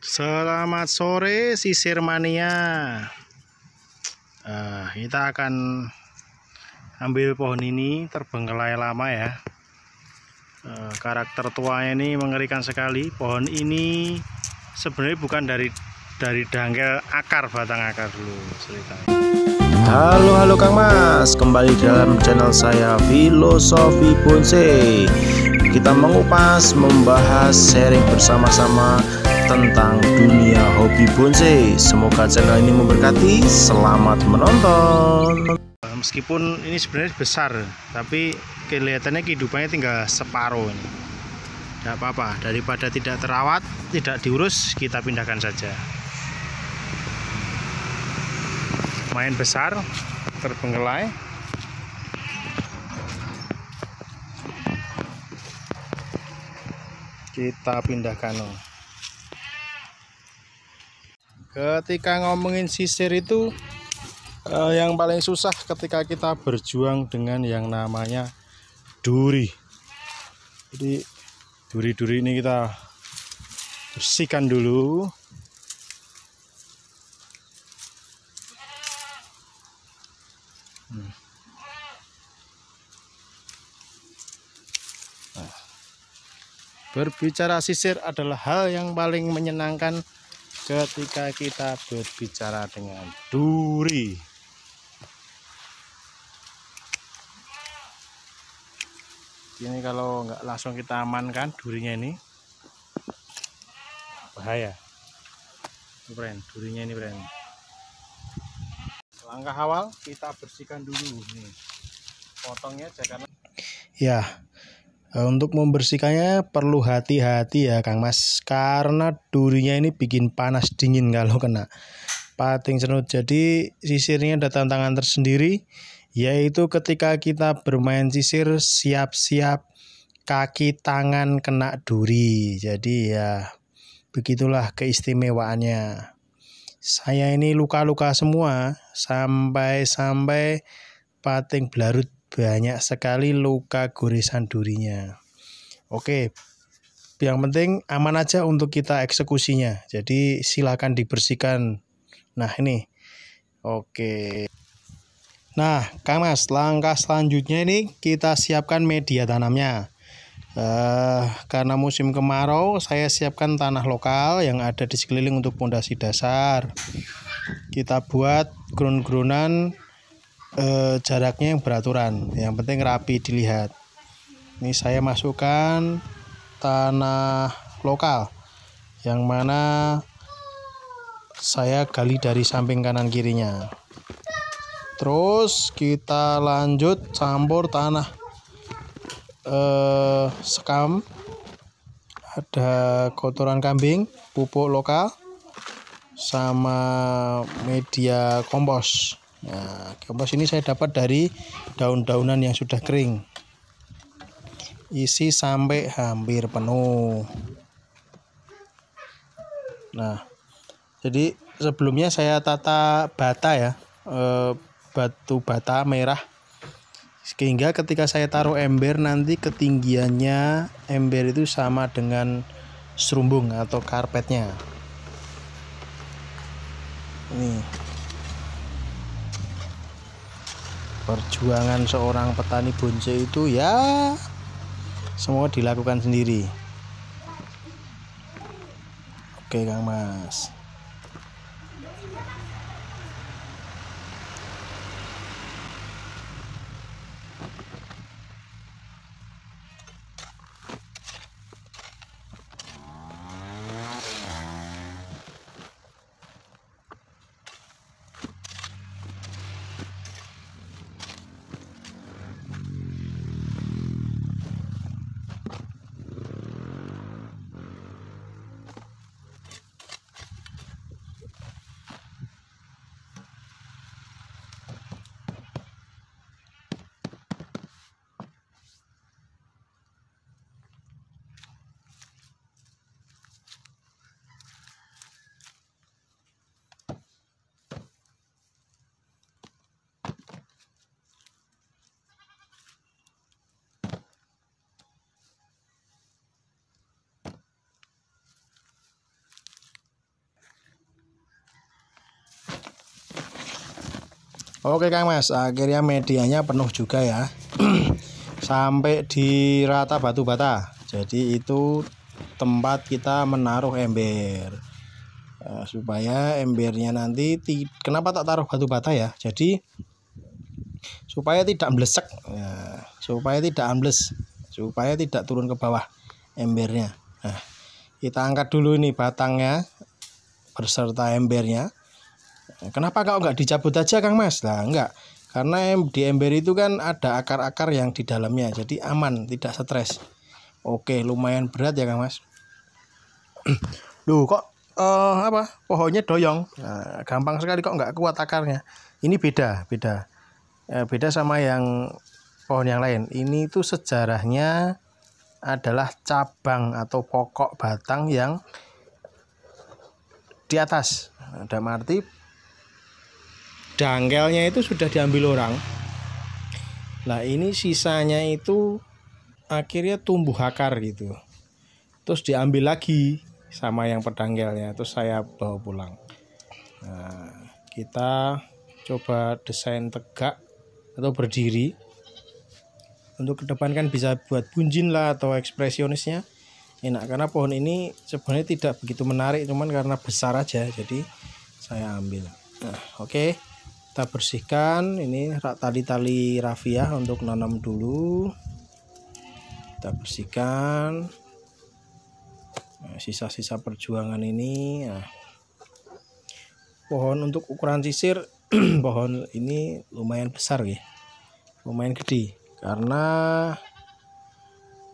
Selamat sore sisir mania. Kita akan ambil pohon ini, terbengkelai lama ya. Karakter tuanya ini mengerikan sekali. Pohon ini sebenarnya bukan dari dangkel akar, batang akar dulu ceritanya. Halo Kang Mas, kembali dalam channel saya Filosofi Bonsai. Kita mengupas, membahas, sharing bersama-sama tentang dunia hobi bonsai. Semoga channel ini memberkati. Selamat menonton. Meskipun ini sebenarnya besar, tapi kelihatannya kehidupannya tinggal separuh ini. Tidak apa-apa, daripada tidak terawat, tidak diurus, kita pindahkan saja. Main besar, terbengkelai. Kita pindahkan. Ketika ngomongin sisir itu yang paling susah ketika kita berjuang dengan yang namanya duri. Jadi duri-duri ini kita bersihkan dulu. Berbicara sisir adalah hal yang paling menyenangkan ketika kita berbicara dengan duri. Ini kalau nggak langsung kita amankan durinya ini bahaya. Friend, durinya ini friend. Langkah awal kita bersihkan dulu nih. Potongnya jangan. Ya. Untuk membersihkannya perlu hati-hati ya Kang Mas, karena durinya ini bikin panas dingin kalau kena pating senut. Jadi sisirnya ada tantangan tersendiri, yaitu ketika kita bermain sisir siap-siap kaki tangan kena duri. Jadi ya begitulah keistimewaannya. Saya ini luka-luka semua, sampai pating belarut. Banyak sekali luka goresan durinya. Oke, yang penting aman aja untuk kita eksekusinya. Jadi silakan dibersihkan. Nah ini, oke. Nah Kang Mas, langkah selanjutnya ini kita siapkan media tanamnya. Karena musim kemarau, saya siapkan tanah lokal yang ada di sekeliling untuk pondasi dasar. Kita buat ground-groundan. Jaraknya yang beraturan, yang penting rapi dilihat. Ini saya masukkan tanah lokal yang mana saya gali dari samping kanan kirinya. Terus kita lanjut campur tanah sekam, ada kotoran kambing, pupuk lokal, sama media kompos. Nah, kompos ini saya dapat dari daun-daunan yang sudah kering. Isi sampai hampir penuh. Nah, jadi sebelumnya saya tata bata ya, batu bata merah. Sehingga ketika saya taruh ember nanti ketinggiannya ember itu sama dengan serumbung atau karpetnya. Nih. Perjuangan seorang petani bonsai itu ya semua dilakukan sendiri. Oke Kang Mas. Oke Kang Mas, akhirnya medianya penuh juga ya. Sampai di rata batu bata. Jadi itu tempat kita menaruh ember. Supaya embernya nanti kenapa tak taruh batu bata ya? Jadi supaya tidak melesak. Supaya tidak ambles, supaya tidak turun ke bawah embernya. Nah, kita angkat dulu ini batangnya berserta embernya. Kenapa kau nggak dicabut aja Kang Mas? Nah enggak, karena di ember itu kan ada akar-akar yang di dalamnya, jadi aman, tidak stres. Oke, lumayan berat ya Kang Mas. Duh kok pohonnya doyong. Nah, gampang sekali kok nggak kuat akarnya. Ini beda sama yang pohon yang lain. Ini tuh sejarahnya adalah cabang atau pokok batang yang di atas. Dalam arti dangkelnya itu sudah diambil orang. Nah ini sisanya itu akhirnya tumbuh akar gitu. Terus diambil lagi sama yang pedangkelnya. Terus saya bawa pulang. Nah, kita coba desain tegak atau berdiri. Untuk ke depan kan bisa buat bunjin lah atau ekspresionisnya enak. Karena pohon ini sebenarnya tidak begitu menarik, cuman karena besar aja. Jadi saya ambil. Nah oke. Kita bersihkan ini tali-tali rafiah untuk nanam dulu. Kita bersihkan sisa-sisa perjuangan ini. Nah, pohon untuk ukuran sisir pohon ini lumayan besar ya, lumayan gede, karena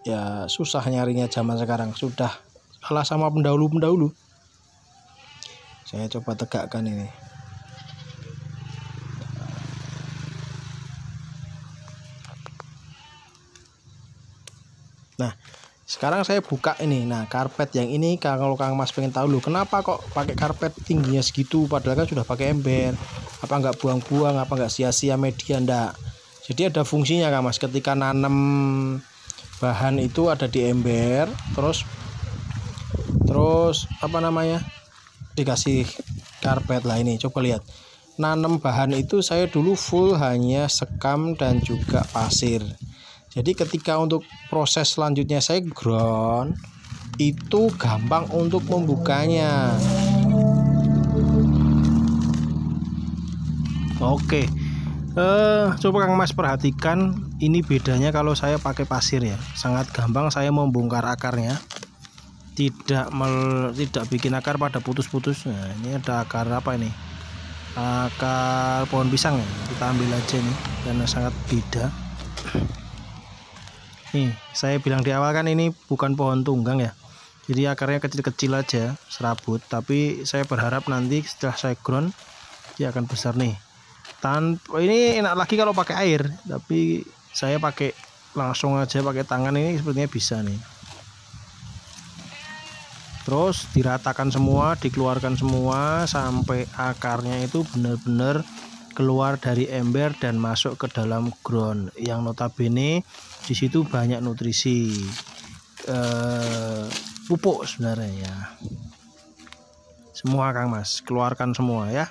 ya susah nyarinya zaman sekarang, sudah kalah sama pendahulu. Saya coba tegakkan ini. Nah sekarang saya buka ini. Nah karpet yang ini, kalau Kang Mas pengen tahu loh kenapa kok pakai karpet tingginya segitu, padahal kan sudah pakai ember, apa nggak buang-buang, apa nggak sia-sia media? Ndak. Jadi ada fungsinya Kang Mas, ketika nanam bahan itu ada di ember, terus apa namanya, dikasih karpet. Lah ini coba lihat, nanam bahan itu saya dulu full hanya sekam dan juga pasir. Jadi ketika untuk proses selanjutnya saya ground, itu gampang untuk membukanya. Oke, coba Kang Mas perhatikan, ini bedanya kalau saya pakai pasir ya. Sangat gampang saya membongkar akarnya, tidak bikin akar pada putus-putus. Nah ini ada akar apa ini? Akar pohon pisang ya. Kita ambil aja nih karena sangat beda. Nih, saya bilang di awal kan ini bukan pohon tunggang ya. Jadi akarnya kecil-kecil aja, serabut. Tapi saya berharap nanti setelah saya ground dia akan besar nih. Ini enak lagi kalau pakai air, tapi saya pakai langsung aja pakai tangan, ini sepertinya bisa nih. Terus diratakan semua, dikeluarkan semua sampai akarnya itu benar-benar keluar dari ember dan masuk ke dalam ground, yang notabene di situ banyak nutrisi pupuk sebenarnya ya. Semua Kang Mas, keluarkan semua ya.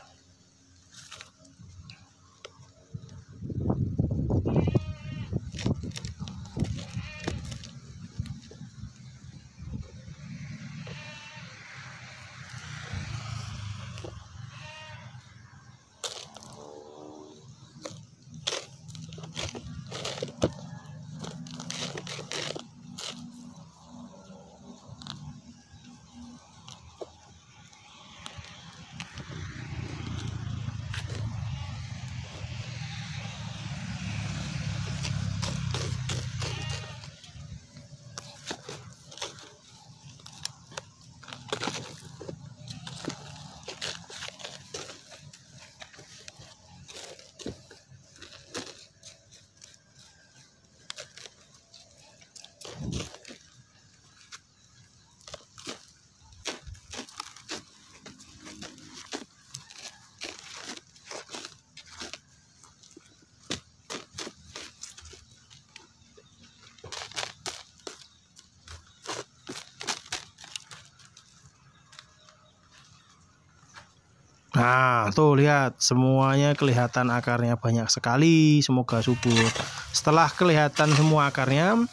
Nah, tuh lihat semuanya kelihatan akarnya banyak sekali, semoga subur. Setelah kelihatan semua akarnya,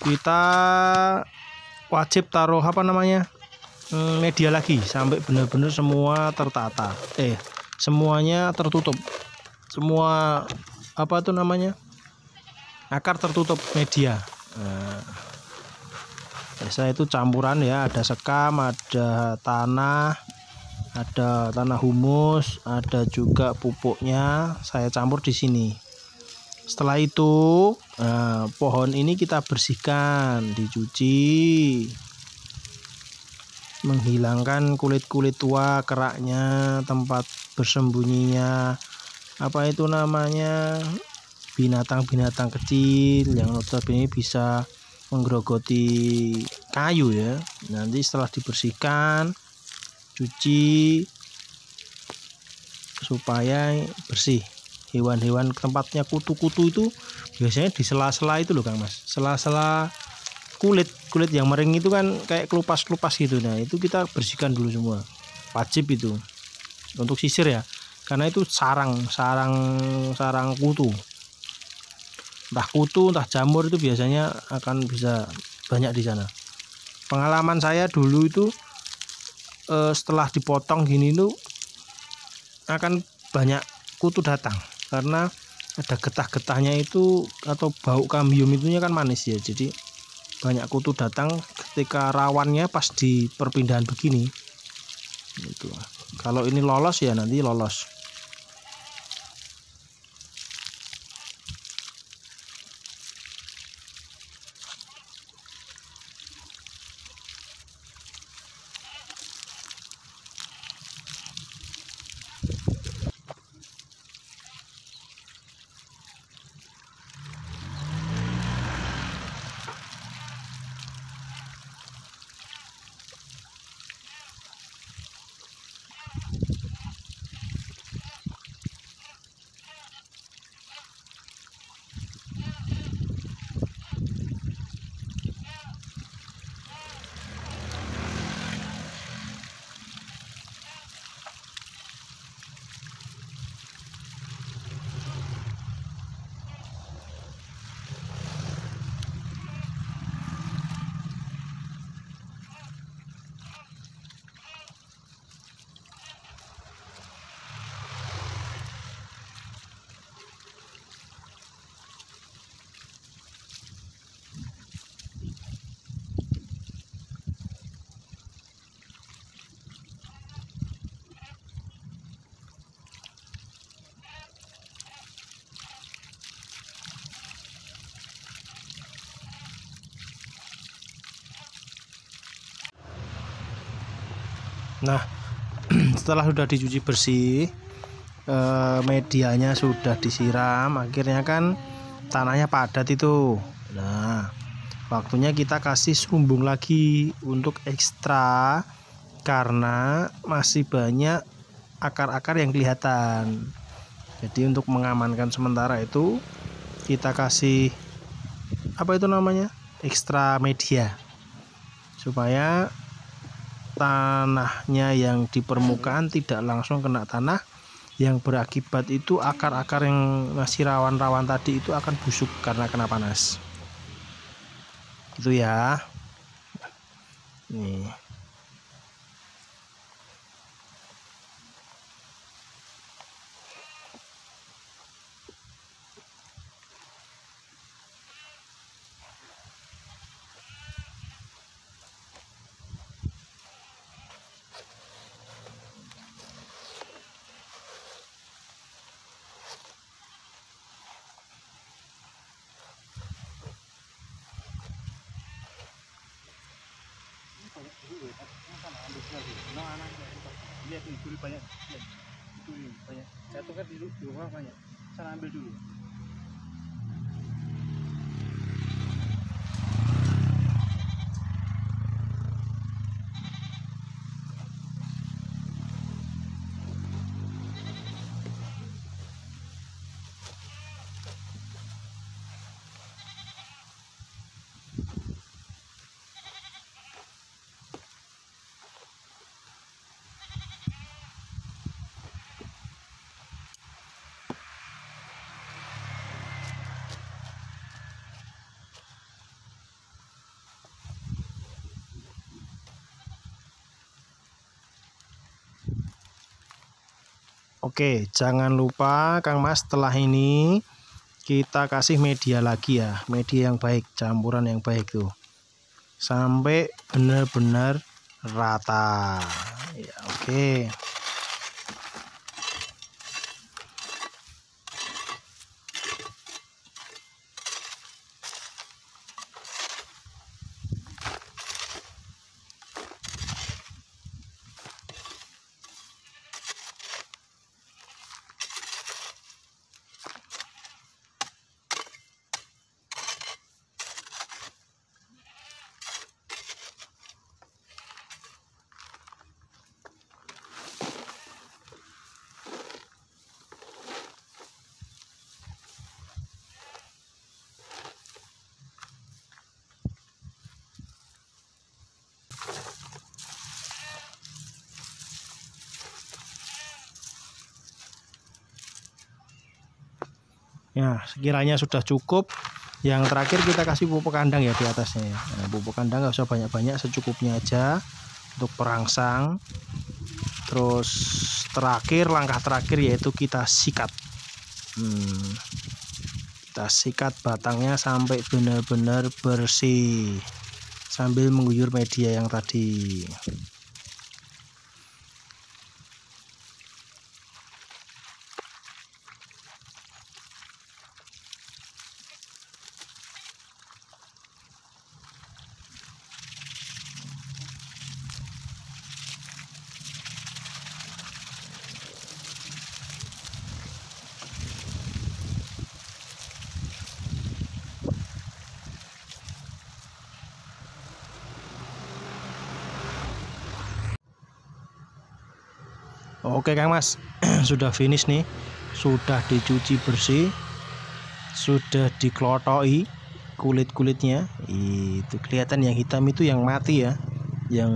kita wajib taruh media lagi sampai benar-benar semua tertata. Semuanya tertutup. Semua akar tertutup media. Nah, biasa itu campuran ya, ada sekam, ada tanah humus, ada juga pupuknya, saya campur di sini. Setelah itu pohon ini kita bersihkan, dicuci, menghilangkan kulit-kulit tua, keraknya, tempat bersembunyinya binatang-binatang kecil yang notabene bisa menggerogoti kayu ya. Nanti setelah dibersihkan, cuci supaya bersih. Hewan-hewan tempatnya kutu-kutu itu biasanya di sela-sela itu loh Kang Mas, sela-sela kulit yang mering itu kan kayak kelupas-kelupas gitu. Nah itu kita bersihkan dulu semua, wajib itu untuk sisir ya, karena itu sarang kutu, entah kutu entah jamur, itu biasanya akan bisa banyak di sana. Pengalaman saya dulu itu setelah dipotong gini itu akan banyak kutu datang, karena ada getah-getahnya itu atau bau kambium itunya kan manis ya, jadi banyak kutu datang ketika rawannya pas di perpindahan begini itu. Kalau ini lolos ya nanti lolos. Nah setelah sudah dicuci bersih, medianya sudah disiram, akhirnya kan tanahnya padat itu. Nah waktunya kita kasih serumbung lagi untuk ekstra, karena masih banyak akar-akar yang kelihatan. Jadi untuk mengamankan sementara itu kita kasih ekstra media, supaya tanahnya yang di permukaan tidak langsung kena tanah, yang berakibat itu akar-akar yang masih rawan-rawan tadi itu akan busuk karena kena panas. Itu ya. Nih. Lihat nih, duri banyak. Duri banyak. Jatuh kan di rumah banyak. Saya ambil dulu. Oke, jangan lupa Kang Mas, setelah ini kita kasih media lagi ya, media yang baik, campuran yang baik tuh, sampai benar-benar rata ya. Oke. Ya, sekiranya sudah cukup. Yang terakhir kita kasih pupuk kandang ya di atasnya ya. Nah, pupuk kandang nggak usah banyak-banyak, secukupnya aja untuk perangsang. Terus terakhir, langkah terakhir yaitu kita sikat. Kita sikat batangnya sampai benar-benar bersih sambil mengguyur media yang tadi. Oke Kang Mas, sudah finish nih, sudah dicuci bersih, sudah dikelotoi kulit-kulitnya. Itu kelihatan yang hitam itu yang mati ya, yang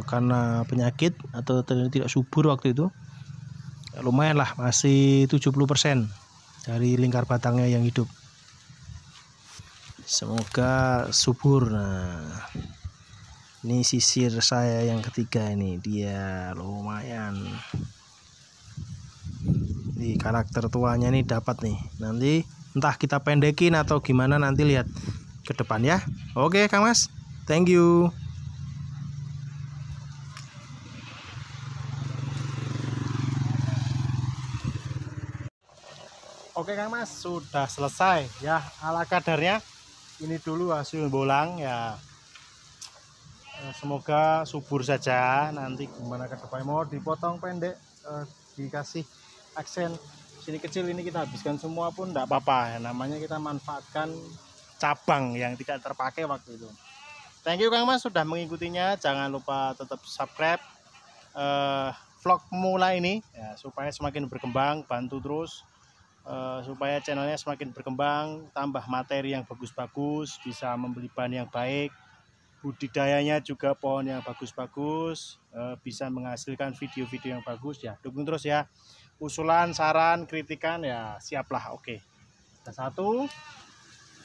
karena penyakit atau tidak subur waktu itu. Lumayan lah, masih 70% dari lingkar batangnya yang hidup. Semoga subur. Nah, ini sisir saya yang ketiga, ini dia lumayan. Di karakter tuanya nih dapat nih. Nanti entah kita pendekin atau gimana, nanti lihat ke depan ya. Oke Kang Mas, thank you. Oke Kang Mas, sudah selesai ya ala kadarnya. Ini dulu hasil bolang ya. Semoga subur saja. Nanti gimana ke depan, mau dipotong pendek, dikasih aksen sini kecil, ini kita habiskan semua pun enggak apa-apa ya. Namanya kita manfaatkan cabang yang tidak terpakai waktu itu. Thank you Kang Mas sudah mengikutinya. Jangan lupa tetap subscribe vlog pemula ini ya, supaya semakin berkembang. Bantu terus supaya channelnya semakin berkembang, tambah materi yang bagus-bagus, bisa membeli bahan yang baik, budidayanya juga pohon yang bagus-bagus, bisa menghasilkan video-video yang bagus ya. Dukung terus ya. Usulan, saran, kritikan ya siaplah. Oke. Kita 1,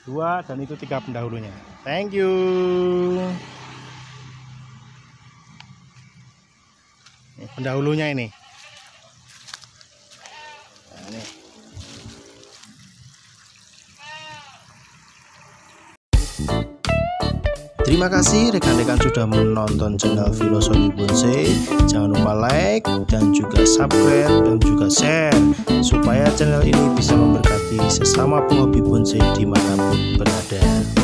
2, dan itu 3 pendahulunya. Thank you. Ini pendahulunya ini. Nah, ini. Terima kasih rekan-rekan sudah menonton channel Filosofi Bonsai. Jangan lupa like dan juga subscribe dan juga share, supaya channel ini bisa memberkati sesama penghobi bonsai dimanapun berada.